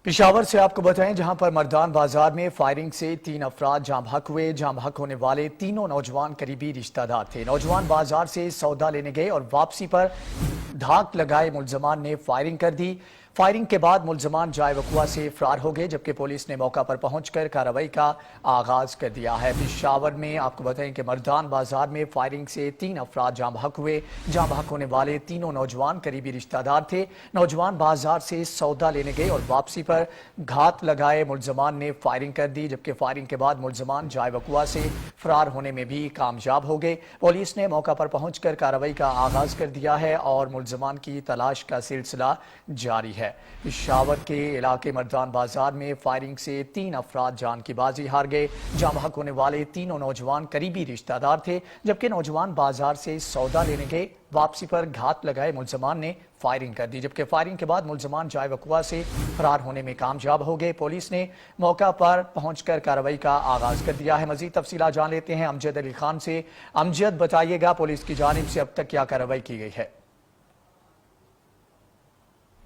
पेशावर से आपको बताएं, जहां पर मर्दान बाजार में फायरिंग से 3 अफराद जाँ बहक हुए। जाँ बहक होने वाले तीनों नौजवान करीबी रिश्तेदार थे। नौजवान बाजार से सौदा लेने गए और वापसी पर धाक लगाए मुलजमान ने फायरिंग कर दी। फायरिंग के बाद मुलजमान जाए वकुआ से फरार हो गए, जबकि पुलिस ने मौका पर पहुंचकर कार्रवाई का आगाज कर दिया है। पेशावर में आपको बताएं कि मर्दान बाजार में फायरिंग से 3 अफराद जाँ बहक हुए। जाँ बहक होने वाले तीनों नौजवान करीबी रिश्तेदार थे। नौजवान बाजार से सौदा लेने गए और वापसी पर घात लगाए मुलजमान ने फायरिंग कर दी, जबकि फायरिंग के बाद मुलजमान जाए वकुआ से फरार होने में भी कामयाब हो गए। पुलिस ने मौका पर पहुंचकर कार्रवाई का आगाज कर दिया है और मुलजमान की तलाश का सिलसिला जारी है। पेशावर के इलाके मर्दान बाजार में फायरिंग से 3 अफराद जान की बाजी हार गए। जाँ बहक होने वाले तीनों नौजवान करीबी रिश्तेदार थे, जबकि नौजवान बाजार से सौदा लेने गए। वापसी पर घात लगाए मुलजमान ने फायरिंग कर दी, जबकि फायरिंग के बाद मुलजमान जाए वकुआ से फरार होने में कामयाब हो गए। पुलिस ने मौका पर पहुंचकर कार्रवाई का आगाज कर दिया है। मजीद तफसीलात जान लेते हैं अमजद अली खान से। अमजद, बताइएगा पुलिस की जानिब से अब तक क्या कार्रवाई की गई है?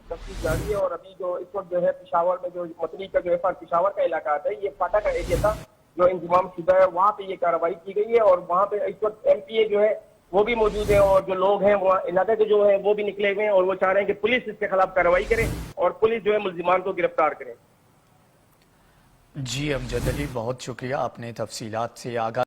तफ्तीश जारी है और अभी जो इस वक्त जो है पेशावर में जो मतली का जो है पेशावर का इलाका आता है, ये फाटा का एरिया था जो इंतजाम शुदा है, वहाँ पे ये कार्रवाई की गई है और वहाँ पे इस वक्त MPA जो है वो भी मौजूद है और जो लोग हैं वहाँ इलाके के जो है वो भी निकले हुए हैं और वो चाह रहे हैं कि पुलिस इसके खिलाफ कार्रवाई करे और पुलिस जो है मुल्जिमान को गिरफ्तार करे। जी अमजद अली, बहुत शुक्रिया, आपने तफसीलात से आगाह